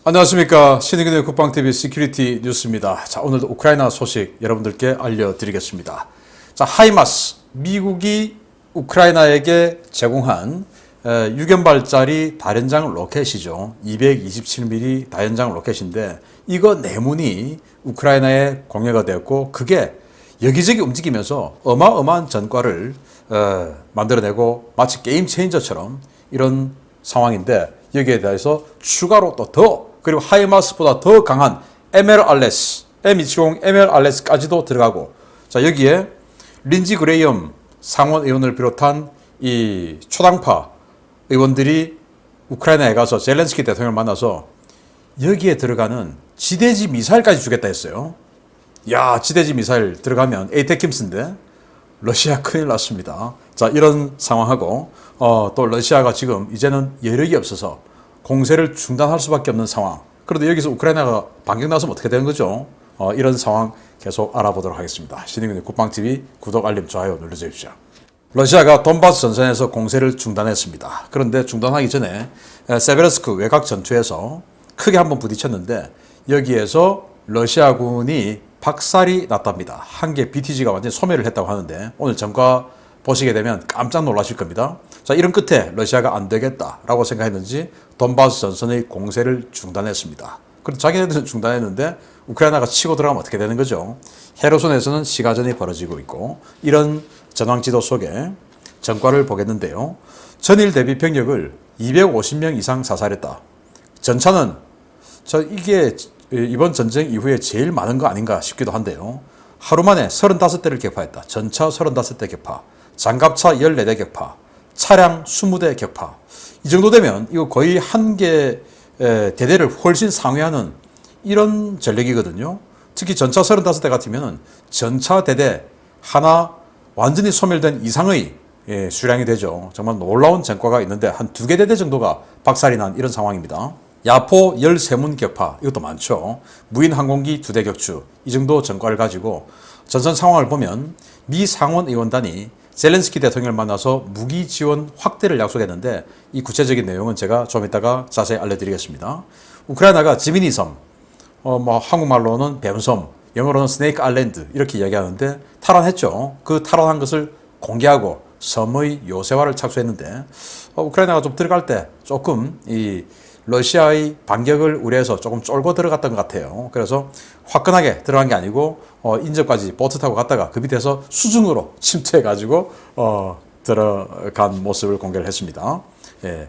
안녕하십니까. 신의균의 국방TV 시큐리티 뉴스입니다. 자, 오늘도 우크라이나 소식 여러분들께 알려드리겠습니다. 자, 하이마스, 미국이 우크라이나에게 제공한 6연발짜리 다연장 로켓이죠. 227mm 다연장 로켓인데 이거 내문이 우크라이나에 공개가 되었고 그게 여기저기 움직이면서 어마어마한 전과를 만들어내고 마치 게임 체인저처럼 이런 상황인데 여기에 대해서 추가로 또 더 그리고 하이마스보다 더 강한 MLRS, M270 MLRS까지도 들어가고 자 여기에 린지 그레이엄 상원 의원을 비롯한 이 초당파 의원들이 우크라이나에 가서 젤렌스키 대통령을 만나서 여기에 들어가는 지대지 미사일까지 주겠다 했어요. 야, 지대지 미사일 들어가면 에이테킴스인데 러시아 큰일 났습니다. 자, 이런 상황하고 또 러시아가 지금 이제는 여력이 없어서 공세를 중단할 수밖에 없는 상황. 그런데 여기서 우크라이나가 반격 나서면 어떻게 되는 거죠? 이런 상황 계속 알아보도록 하겠습니다. 신의균의 국방TV 구독, 알림, 좋아요 눌러주십시오. 러시아가 돈바스 전선에서 공세를 중단했습니다. 그런데 중단하기 전에 세베르스크 외곽 전투에서 크게 한번 부딪혔는데 여기에서 러시아군이 박살이 났답니다. 한 개 BTG가 완전히 소멸을 했다고 하는데 오늘 전과 보시게 되면 깜짝 놀라실 겁니다. 자, 이런 끝에 러시아가 안 되겠다라고 생각했는지 돈바스 전선의 공세를 중단했습니다. 그런데 자기네들은 중단했는데 우크라이나가 치고 들어가면 어떻게 되는 거죠? 헤르손에서는 시가전이 벌어지고 있고 이런 전황지도 속에 전과를 보겠는데요. 전일 대비 병력을 250명 이상 사살했다. 전차는 이게 이번 전쟁 이후에 제일 많은 거 아닌가 싶기도 한데요. 하루 만에 35대를 격파했다. 전차 35대 격파, 장갑차 14대 격파, 차량 20대 격파. 이 정도 되면 이거 거의 한 개 대대를 훨씬 상회하는 이런 전력이거든요. 특히 전차 35대 같으면 전차 대대 하나 완전히 소멸된 이상의 수량이 되죠. 정말 놀라운 전과가 있는데 한 2개 대대 정도가 박살이 난 이런 상황입니다. 야포 13문 격파, 이것도 많죠. 무인 항공기 2대 격추, 이 정도 전과를 가지고 전선 상황을 보면 미 상원 의원단이 젤렌스키 대통령을 만나서 무기 지원 확대를 약속했는데 이 구체적인 내용은 제가 좀 이따가 자세히 알려드리겠습니다. 우크라이나가 지미니 섬, 한국말로는 뱀섬, 영어로는 스네이크 아일랜드 이렇게 이야기하는데 탈환했죠. 그 탈환한 것을 공개하고 섬의 요새화를 착수했는데 우크라이나가 좀 들어갈 때 조금 이 러시아의 반격을 우려해서 조금 쫄고 들어갔던 것 같아요. 그래서 화끈하게 들어간 게 아니고 인접까지 보트 타고 갔다가 그 밑에서 수중으로 침투해가지고 들어간 모습을 공개를 했습니다. 예,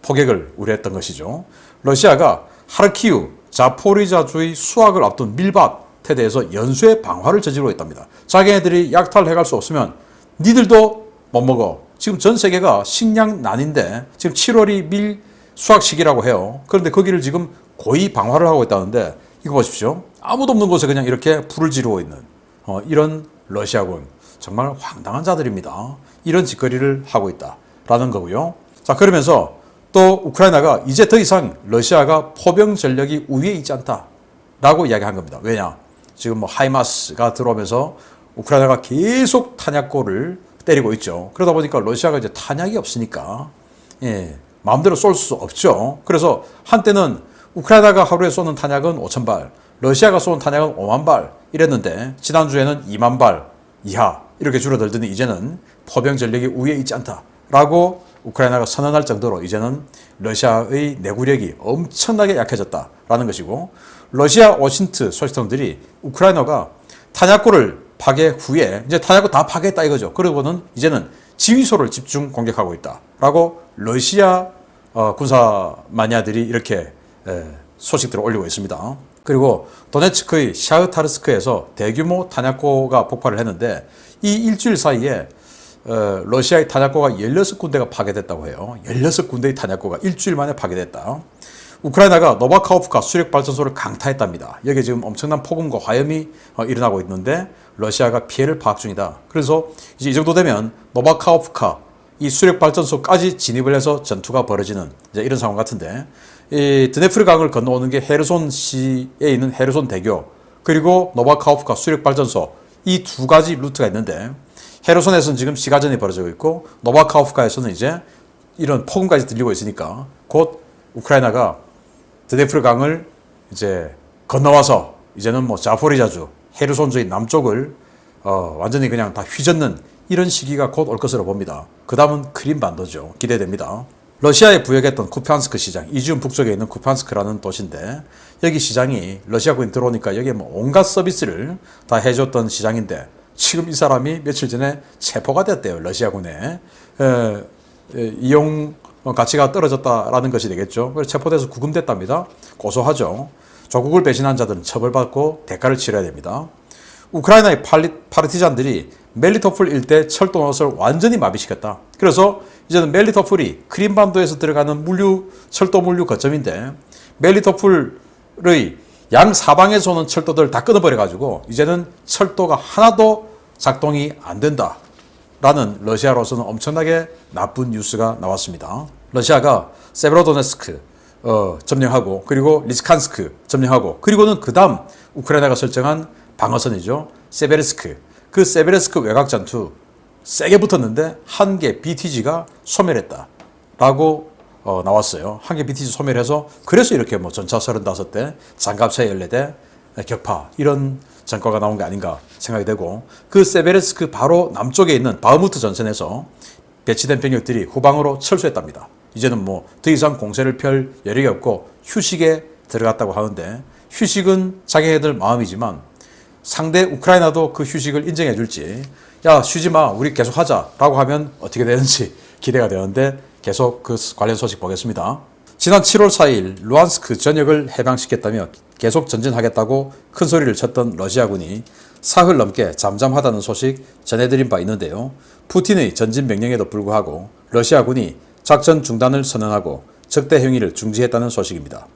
포격을 우려했던 것이죠. 러시아가 하르키우, 자포리자주의 수확을 앞둔 밀밭에 대해서 연쇄 방화를 저지르고 있답니다. 자기네들이 약탈해갈 수 없으면 니들도 못 먹어. 지금 전 세계가 식량난인데 지금 7월이 밀 수확 시기라고 해요. 그런데 거기를 지금 고의 방화를 하고 있다는데 이거 보십시오. 아무도 없는 곳에 그냥 이렇게 불을 지르고 있는 이런 러시아군 정말 황당한 자들입니다. 이런 짓거리를 하고 있다라는 거고요. 자, 그러면서 또 우크라이나가 이제 더 이상 러시아가 포병 전력이 우위에 있지 않다라고 이야기한 겁니다. 왜냐? 지금 하이마스가 들어오면서 우크라이나가 계속 탄약고를 때리고 있죠. 그러다 보니까 러시아가 이제 탄약이 없으니까 마음대로 쏠 수 없죠. 그래서 한때는 우크라이나가 하루에 쏘는 탄약은 5,000발, 러시아가 쏘는 탄약은 5만 발 이랬는데 지난주에는 2만 발 이하 이렇게 줄어들더니 이제는 포병 전력이 우위에 있지 않다라고 우크라이나가 선언할 정도로 이제는 러시아의 내구력이 엄청나게 약해졌다라는 것이고 러시아 워싱턴 소식통들이 우크라이나가 탄약고를 파괴 후에 이제 탄약고 다 파괴했다 이거죠. 그러고는 이제는 지휘소를 집중 공격하고 있다라고 러시아 군사 마니아들이 이렇게 소식들을 올리고 있습니다. 그리고 도네츠크의 샤흐타르스크에서 대규모 탄약고가 폭발을 했는데 이 일주일 사이에 러시아의 탄약고가 16군데가 파괴됐다고 해요. 16군데의 탄약고가 일주일 만에 파괴됐다. 우크라이나가 노바카호프카 수력발전소를 강타했답니다. 여기에 지금 엄청난 폭음과 화염이 일어나고 있는데 러시아가 피해를 파악 중이다. 그래서 이제 이 정도 되면 노바카호프카 이 수력발전소까지 진입을 해서 전투가 벌어지는 이제 이런 상황 같은데 이 드네프르 강을 건너오는 게 헤르손시에 있는 헤르손 대교 그리고 노바카호프카 수력발전소 이 두 가지 루트가 있는데 헤르손에서는 지금 시가전이 벌어지고 있고 노바카호프카에서는 이제 이런 폭음까지 들리고 있으니까 곧 우크라이나가 드네프르 강을 이제 건너와서 이제는 뭐 자포리자주, 헤르손주의 남쪽을 완전히 그냥 다 휘젓는 이런 시기가 곧 올 것으로 봅니다. 그 다음은 크림반도죠. 기대됩니다. 러시아에 부역했던 쿠피안스크 시장, 이지움 북쪽에 있는 쿠피안스크라는 도시인데 여기 시장이 러시아군이 들어오니까 여기에 뭐 온갖 서비스를 다 해줬던 시장인데 지금 이 사람이 며칠 전에 체포가 됐대요. 러시아군에. 이용 가치가 떨어졌다라는 것이 되겠죠. 그래서 체포돼서 구금됐답니다. 고소하죠. 조국을 배신한 자들은 처벌받고 대가를 치러야 됩니다. 우크라이나의 파르티잔들이 멜리토폴 일대 철도노선을 완전히 마비시켰다. 그래서 이제는 멜리토폴이 크림반도에서 들어가는 철도 물류 거점인데 멜리토폴의 양 사방에서 오는 철도들 다 끊어버려가지고 이제는 철도가 하나도 작동이 안 된다. 라는 러시아로서는 엄청나게 나쁜 뉴스가 나왔습니다. 러시아가 세베로도네스크 점령하고 그리고 리스칸스크 점령하고 그리고는 그 다음 우크라이나가 설정한 방어선이죠. 세베르스크. 그 세베르스크 외곽 전투 세게 붙었는데 한 개 BTG가 소멸했다라고 나왔어요. 한 개 BTG 소멸해서 그래서 이렇게 뭐 전차 35대, 장갑차 14대, 격파 이런 전과가 나온 게 아닌가 생각이 되고 그 세베르스크 바로 남쪽에 있는 바흐무트 전선에서 배치된 병력들이 후방으로 철수했답니다. 이제는 뭐 더 이상 공세를 펼 여력이 없고 휴식에 들어갔다고 하는데 휴식은 자기네들 마음이지만 상대 우크라이나도 그 휴식을 인정해 줄지 야 쉬지 마 우리 계속 하자라고 하면 어떻게 되는지 기대가 되는데 계속 그 관련 소식 보겠습니다. 지난 7월 4일 루안스크 전역을 해방시켰다며 계속 전진하겠다고 큰 소리를 쳤던 러시아군이 사흘 넘게 잠잠하다는 소식 전해드린 바 있는데요. 푸틴의 전진 명령에도 불구하고 러시아군이 작전 중단을 선언하고 적대 행위를 중지했다는 소식입니다.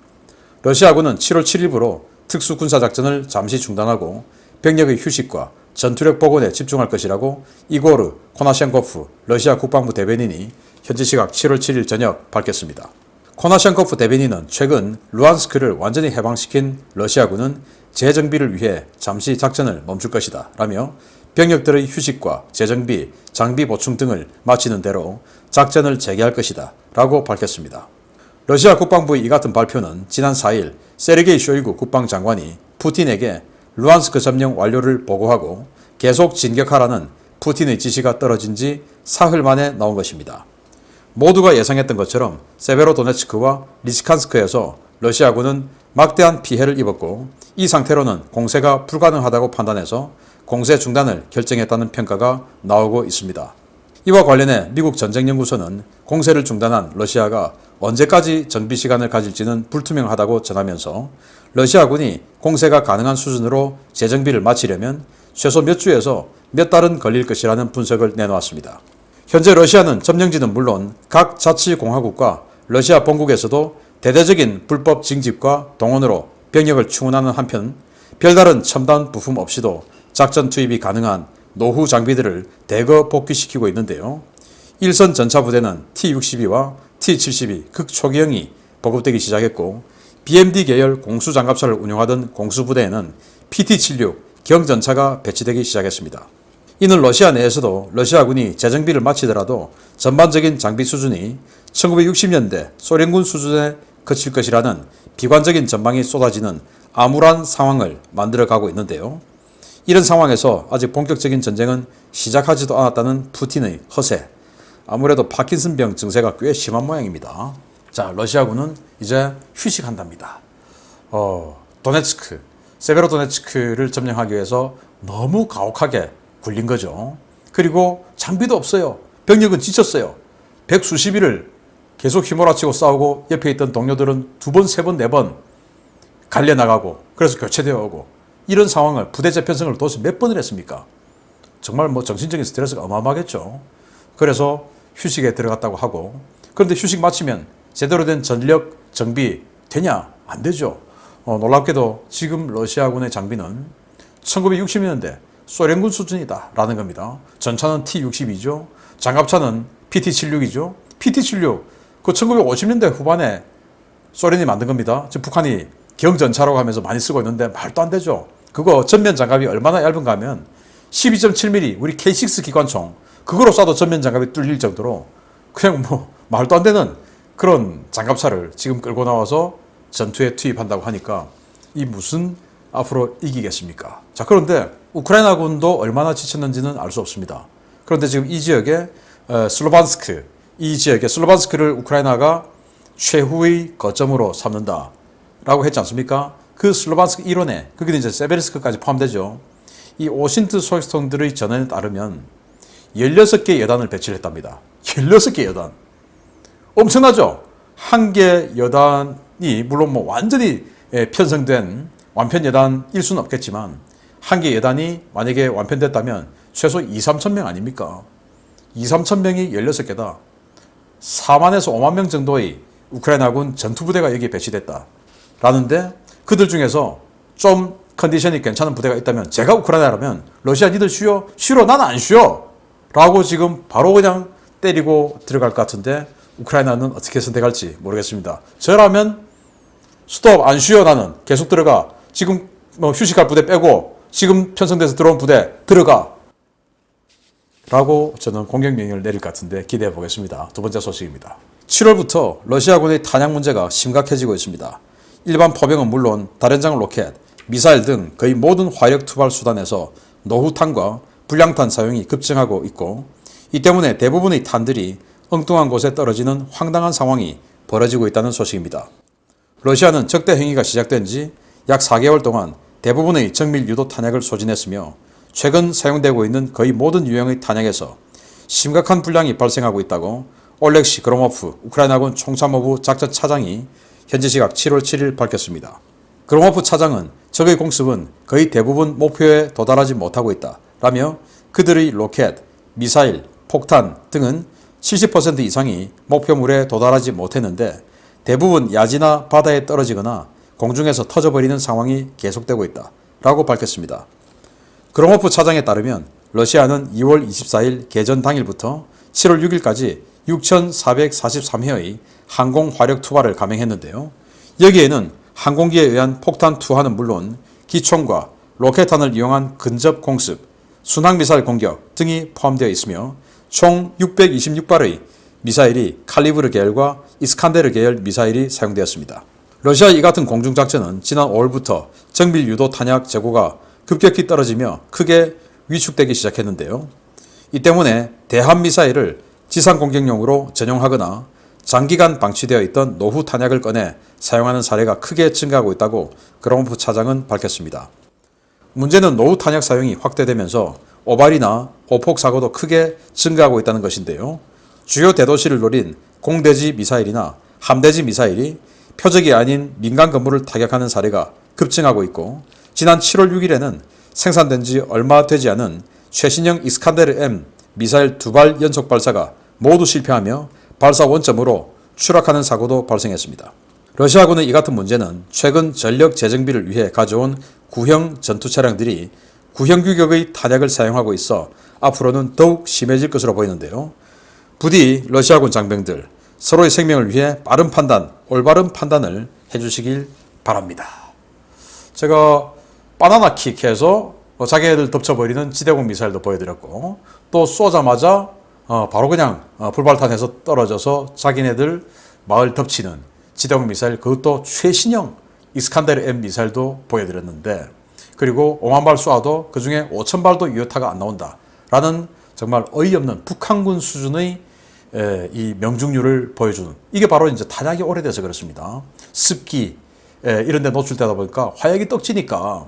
러시아군은 7월 7일부로 특수군사작전을 잠시 중단하고 병력의 휴식과 전투력 복원에 집중할 것이라고 이고르 코나셴코프 러시아 국방부 대변인이 현지 시각 7월 7일 저녁 밝혔습니다. 코나셴코프 대변인은 최근 루안스크를 완전히 해방시킨 러시아군은 재정비를 위해 잠시 작전을 멈출 것이다 라며 병력들의 휴식과 재정비, 장비 보충 등을 마치는 대로 작전을 재개할 것이다 라고 밝혔습니다. 러시아 국방부의 이 같은 발표는 지난 4일 세르게이 쇼이구 국방장관이 푸틴에게 루안스크 점령 완료를 보고하고 계속 진격하라는 푸틴의 지시가 떨어진 지 사흘 만에 나온 것입니다. 모두가 예상했던 것처럼 세베로도네츠크와 리스칸스크에서 러시아군은 막대한 피해를 입었고 이 상태로는 공세가 불가능하다고 판단해서 공세 중단을 결정했다는 평가가 나오고 있습니다. 이와 관련해 미국 전쟁연구소는 공세를 중단한 러시아가 언제까지 정비 시간을 가질지는 불투명하다고 전하면서 러시아군이 공세가 가능한 수준으로 재정비를 마치려면 최소 몇 주에서 몇 달은 걸릴 것이라는 분석을 내놓았습니다. 현재 러시아는 점령지는 물론 각 자치공화국과 러시아 본국에서도 대대적인 불법 징집과 동원으로 병력을 충원하는 한편 별다른 첨단 부품 없이도 작전 투입이 가능한 노후 장비들을 대거 복귀시키고 있는데요. 일선 전차부대는 T-62와 T-72 극초기형이 보급되기 시작했고 BMD 계열 공수장갑차를 운용하던 공수부대에는 PT-76 경전차가 배치되기 시작했습니다. 이는 러시아 내에서도 러시아군이 재정비를 마치더라도 전반적인 장비 수준이 1960년대 소련군 수준에 그칠 것이라는 비관적인 전망이 쏟아지는 암울한 상황을 만들어가고 있는데요. 이런 상황에서 아직 본격적인 전쟁은 시작하지도 않았다는 푸틴의 허세, 아무래도 파킨슨병 증세가 꽤 심한 모양입니다. 자, 러시아군은 이제 휴식한답니다. 도네츠크, 세베로도네츠크를 점령하기 위해서 너무 가혹하게 굴린 거죠. 그리고 장비도 없어요. 병력은 지쳤어요. 백수십 일을 계속 휘몰아치고 싸우고 옆에 있던 동료들은 2번, 3번, 4번 갈려나가고 그래서 교체되어 오고 이런 상황을 부대 재편성을 도대체 몇 번을 했습니까? 정말 뭐 정신적인 스트레스가 어마어마하겠죠. 그래서 휴식에 들어갔다고 하고 그런데 휴식 마치면 제대로 된 전력 정비 되냐? 안 되죠. 놀랍게도 지금 러시아군의 장비는 1960년대 소련군 수준이다 라는 겁니다. 전차는 T-62죠. 장갑차는 PT-76이죠. PT-76 그 1950년대 후반에 소련이 만든 겁니다. 지금 북한이 경전차라고 하면서 많이 쓰고 있는데 말도 안 되죠. 그거 전면 장갑이 얼마나 얇은가 하면 12.7mm 우리 K6 기관총 그거로 쏴도 전면 장갑이 뚫릴 정도로 그냥 뭐 말도 안 되는 그런 장갑차를 지금 끌고 나와서 전투에 투입한다고 하니까 이 무슨 앞으로 이기겠습니까? 자, 그런데 우크라이나군도 얼마나 지쳤는지는 알 수 없습니다. 그런데 지금 이 지역에 슬로반스크, 이 지역에 슬로반스크를 우크라이나가 최후의 거점으로 삼는다라고 했지 않습니까? 그 슬로반스크 일원에, 거기는 이제 세베르스크까지 포함되죠. 이 오신트 소식통들의 전언에 따르면 16개 여단을 배치를 했답니다. 16개 여단. 엄청나죠? 한 개 여단이 물론 뭐 완전히 편성된 완편 여단일 수는 없겠지만 한 개 여단이 만약에 완편됐다면 최소 2, 3천 명 아닙니까? 2, 3천 명이 16개다. 4만에서 5만 명 정도의 우크라이나군 전투부대가 여기에 배치됐다. 라는데 그들 중에서 좀 컨디션이 괜찮은 부대가 있다면 제가 우크라이나라면 러시아 니들 쉬어? 싫어. 나는 안 쉬어. 라고 지금 바로 그냥 때리고 들어갈 것 같은데 우크라이나는 어떻게 선택할지 모르겠습니다. 저라면 스톱 안 쉬어 나는 계속 들어가. 지금 뭐 휴식할 부대 빼고 지금 편성돼서 들어온 부대 들어가. 라고 저는 공격명령을 내릴 것 같은데 기대해 보겠습니다. 두 번째 소식입니다. 7월부터 러시아군의 탄약 문제가 심각해지고 있습니다. 일반 포병은 물론 다련장 로켓, 미사일 등 거의 모든 화력 투발 수단에서 노후탄과 불량탄 사용이 급증하고 있고 이 때문에 대부분의 탄들이 엉뚱한 곳에 떨어지는 황당한 상황이 벌어지고 있다는 소식입니다. 러시아는 적대 행위가 시작된 지 약 4개월 동안 대부분의 정밀 유도 탄약을 소진했으며 최근 사용되고 있는 거의 모든 유형의 탄약에서 심각한 불량이 발생하고 있다고 올렉시 그로모프 우크라이나군 총참모부 작전차장이 현지 시각 7월 7일 밝혔습니다. 그로모프 차장은 적의 공습은 거의 대부분 목표에 도달하지 못하고 있다 라며 그들의 로켓, 미사일, 폭탄 등은 70% 이상이 목표물에 도달하지 못했는데 대부분 야지나 바다에 떨어지거나 공중에서 터져버리는 상황이 계속되고 있다 라고 밝혔습니다. 그로모프 차장에 따르면 러시아는 2월 24일 개전 당일부터 7월 6일까지 6,443회의 항공 화력 투하를 감행했는데요. 여기에는 항공기에 의한 폭탄 투하는 물론 기총과 로켓탄을 이용한 근접 공습, 순항미사일 공격 등이 포함되어 있으며 총 626발의 미사일이 칼리브르 계열과 이스칸데르 계열 미사일이 사용되었습니다. 러시아의 이 같은 공중작전은 지난 5월부터 정밀 유도 탄약 재고가 급격히 떨어지며 크게 위축되기 시작했는데요. 이 때문에 대함 미사일을 지상 공격용으로 전용하거나 장기간 방치되어 있던 노후 탄약을 꺼내 사용하는 사례가 크게 증가하고 있다고 그로모프 차장은 밝혔습니다. 문제는 노후 탄약 사용이 확대되면서 오발이나 오폭 사고도 크게 증가하고 있다는 것인데요. 주요 대도시를 노린 공대지 미사일이나 함대지 미사일이 표적이 아닌 민간 건물을 타격하는 사례가 급증하고 있고 지난 7월 6일에는 생산된 지 얼마 되지 않은 최신형 이스칸데르 M 미사일 2발 연속 발사가 모두 실패하며 발사 원점으로 추락하는 사고도 발생했습니다. 러시아군의 이 같은 문제는 최근 전력 재정비를 위해 가져온 구형 전투 차량들이 구형 규격의 탄약을 사용하고 있어 앞으로는 더욱 심해질 것으로 보이는데요. 부디 러시아군 장병들 서로의 생명을 위해 빠른 판단, 올바른 판단을 해주시길 바랍니다. 제가 바나나킥 해서 자기네들 덮쳐버리는 지대공 미사일도 보여드렸고 또 쏘자마자 바로 그냥 불발탄해서 떨어져서 자기네들 마을 덮치는 지대공 미사일 그것도 최신형 이스칸데르 M 미사일도 보여드렸는데 그리고 5만 발 쏘아도 그중에 5천 발도 유효타가 안 나온다 라는 정말 어이없는 북한군 수준의 이 명중률을 보여주는 이게 바로 이제 탄약이 오래돼서 그렇습니다. 습기 이런 데 노출되다 보니까 화약이 떡지니까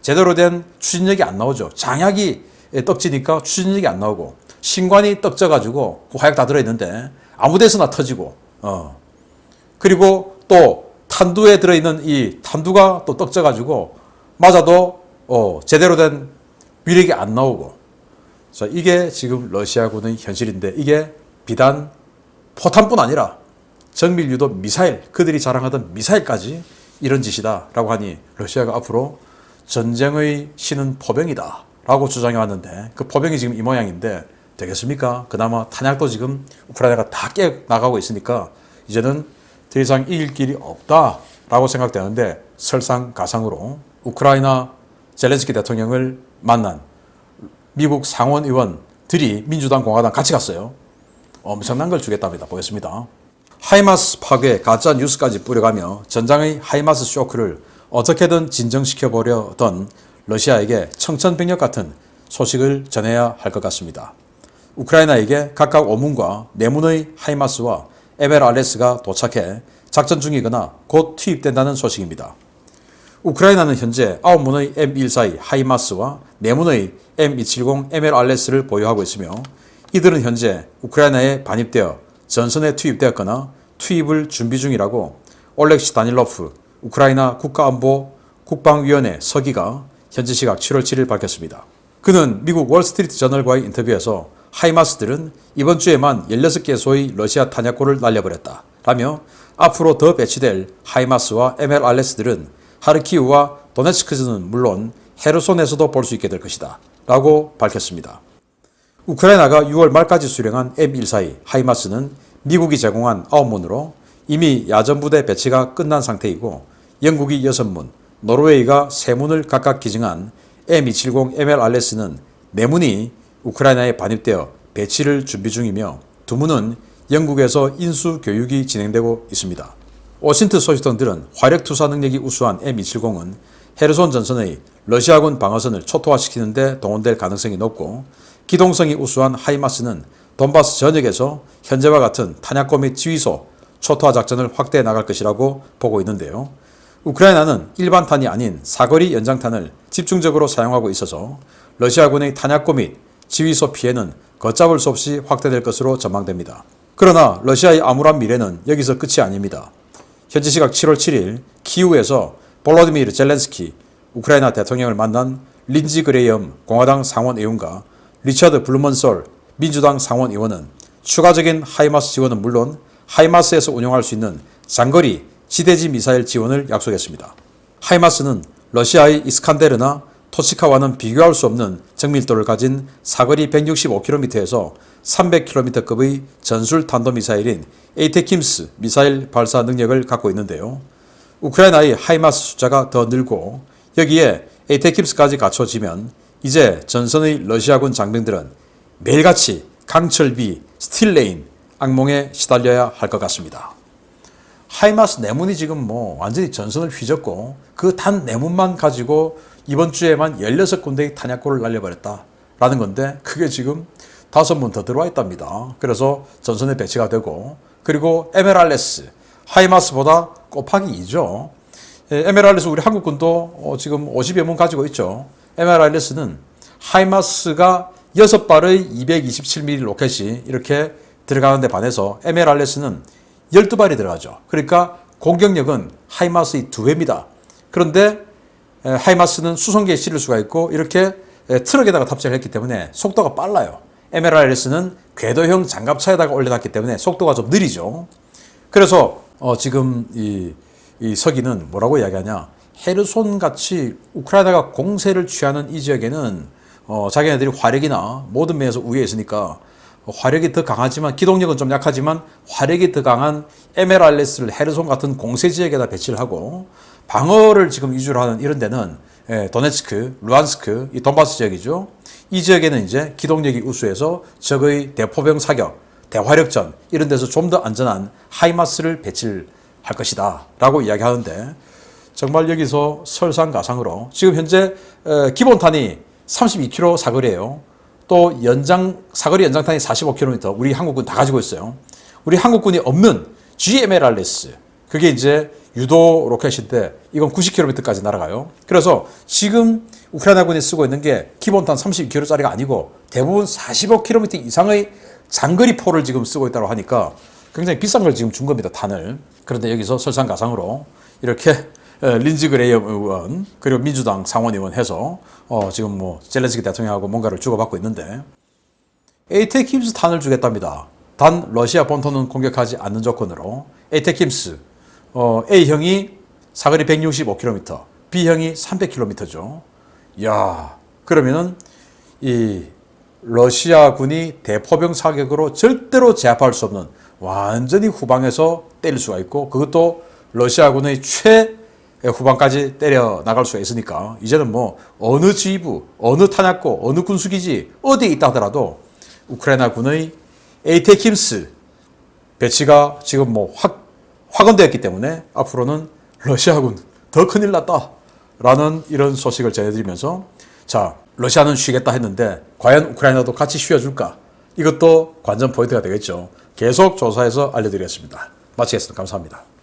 제대로 된 추진력이 안 나오죠. 장약이 떡지니까 추진력이 안 나오고 신관이 떡져가지고 그 화약 다 들어있는데 아무 데서나 터지고 그리고 또 탄두에 들어있는 이 탄두가 또 떡져가지고 맞아도 제대로 된 위력이 안 나오고 자, 이게 지금 러시아군의 현실인데 이게 비단 포탄뿐 아니라 정밀 유도 미사일 그들이 자랑하던 미사일까지 이런 짓이다 라고 하니 러시아가 앞으로 전쟁의 신은 포병이다 라고 주장해 왔는데 그 포병이 지금 이 모양인데 되겠습니까? 그나마 탄약도 지금 우크라이나가 다 깨 나가고 있으니까 이제는 더 이상 이길 길이 없다 라고 생각되는데 설상가상으로 우크라이나 젤렌스키 대통령을 만난 미국 상원 의원들이 민주당 공화당 같이 갔어요. 엄청난 걸 주겠답니다. 보겠습니다. 하이마스 파괴 가짜 뉴스까지 뿌려가며 전장의 하이마스 쇼크를 어떻게든 진정시켜 보려던 러시아에게 청천벽력 같은 소식을 전해야 할 것 같습니다. 우크라이나에게 각각 오문과 내문의 하이마스와 MLRS가 도착해 작전 중이거나 곧 투입된다는 소식입니다. 우크라이나는 현재 9문의 M142 하이마스와 4문의 M270 MLRS를 보유하고 있으며 이들은 현재 우크라이나에 반입되어 전선에 투입되었거나 투입을 준비 중이라고 올렉시 다닐로프 우크라이나 국가안보 국방위원회 서기가 현지 시각 7월 7일 밝혔습니다. 그는 미국 월스트리트 저널과의 인터뷰에서 하이마스들은 이번 주에만 16개소의 러시아 탄약고를 날려버렸다 라며 앞으로 더 배치될 하이마스와 MLRS들은 하르키우와 도네츠크는 물론 헤르손에서도 볼 수 있게 될 것이다 라고 밝혔습니다. 우크라이나가 6월 말까지 수령한 M142 하이마스는 미국이 제공한 9문으로 이미 야전부대 배치가 끝난 상태이고 영국이 6문, 노르웨이가 3문을 각각 기증한 M270 MLRS는 4문이 우크라이나에 반입되어 배치를 준비 중이며 2문은 영국에서 인수 교육이 진행되고 있습니다. 워싱턴 소식통들은 화력 투사 능력이 우수한 M270은 헤르손 전선의 러시아군 방어선을 초토화시키는 데 동원될 가능성이 높고 기동성이 우수한 하이마스는 돈바스 전역에서 현재와 같은 탄약고 및 지휘소 초토화 작전을 확대해 나갈 것이라고 보고 있는데요. 우크라이나는 일반탄이 아닌 사거리 연장탄을 집중적으로 사용하고 있어서 러시아군의 탄약고 및 지휘소 피해는 걷잡을 수 없이 확대될 것으로 전망됩니다. 그러나 러시아의 암울한 미래는 여기서 끝이 아닙니다. 현지 시각 7월 7일 키우에서 볼로디미르 젤렌스키 우크라이나 대통령을 만난 린지 그레이엄 공화당 상원의원과 리처드 블루먼솔 민주당 상원의원은 추가적인 하이마스 지원은 물론 하이마스에서 운용할 수 있는 장거리 지대지 미사일 지원을 약속했습니다. 하이마스는 러시아의 이스칸데르나 토치카와는 비교할 수 없는 정밀도를 가진 사거리 165km에서 300km급의 전술 탄도미사일인 에이테킴스 미사일 발사 능력을 갖고 있는데요. 우크라이나의 하이마스 숫자가 더 늘고 여기에 에이테킴스까지 갖춰지면 이제 전선의 러시아군 장병들은 매일같이 강철비, 스틸레인, 악몽에 시달려야 할 것 같습니다. 하이마스 내문이 지금 완전히 전선을 휘젓고 그 단 내문만 가지고 이번 주에만 16군데의 탄약고를 날려버렸다라는 건데 그게 지금 5문 더 들어와 있답니다. 그래서 전선에 배치가 되고 그리고 MLRS, 하이마스보다 곱하기 2죠. MLRS 우리 한국군도 지금 50여 문 가지고 있죠. MLRS는 하이마스가 6발의 227mm 로켓이 이렇게 들어가는 데 반해서 MLRS는 12발이 들어가죠. 그러니까 공격력은 하이마스의 2배입니다. 그런데 하이마스는 수송기에 실을 수가 있고 이렇게 트럭에다가 탑재를 했기 때문에 속도가 빨라요. MLRS는 궤도형 장갑차에다가 올려놨기 때문에 속도가 좀 느리죠. 그래서 지금 이 서기는 뭐라고 이야기하냐. 헤르손 같이 우크라이나가 공세를 취하는 이 지역에는 자기네들이 화력이나 모든 면에서 우위에 있으니까 화력이 더 강하지만 기동력은 좀 약하지만 화력이 더 강한 MLRS를 헤르손 같은 공세 지역에다 배치를 하고 방어를 지금 위주로 하는 이런 데는 도네츠크, 루안스크, 이 돈바스 지역이죠. 이 지역에는 이제 기동력이 우수해서 적의 대포병 사격, 대화력전 이런 데서 좀 더 안전한 하이마스를 배치를 할 것이다 라고 이야기하는데 정말 여기서 설상가상으로 지금 현재 기본탄이 32km 사거리예요. 또 사거리 연장탄이 45km 우리 한국군 다 가지고 있어요. 우리 한국군이 없는 GMLRS 그게 이제 유도 로켓인데 이건 90km까지 날아가요. 그래서 지금 우크라이나군이 쓰고 있는 게 기본탄 32km짜리가 아니고 대부분 45km 이상의 장거리 포를 지금 쓰고 있다고 하니까 굉장히 비싼 걸 지금 준 겁니다. 탄을. 그런데 여기서 설상가상으로 이렇게 린지 그레이엄 의원 그리고 민주당 상원의원 해서 지금 젤렌스키 대통령하고 뭔가를 주고받고 있는데 에이테킴스 탄을 주겠답니다. 단 러시아 본토는 공격하지 않는 조건으로 에이테킴스 A형이 사거리 165km, B형이 300km죠. 야, 그러면은 이 러시아군이 대포병 사격으로 절대로 제압할 수 없는 완전히 후방에서 때릴 수가 있고 그것도 러시아군의 후방까지 때려 나갈 수가 있으니까 이제는 어느 지휘부, 어느 탄약고, 어느 군수기지 어디에 있다 하더라도 우크라이나 군의 에이테킴스 배치가 지금 확언되었기 때문에 앞으로는 러시아군 더 큰일 났다라는 이런 소식을 전해드리면서 자, 러시아는 쉬겠다 했는데 과연 우크라이나도 같이 쉬어줄까? 이것도 관전 포인트가 되겠죠. 계속 조사해서 알려드리겠습니다. 마치겠습니다. 감사합니다.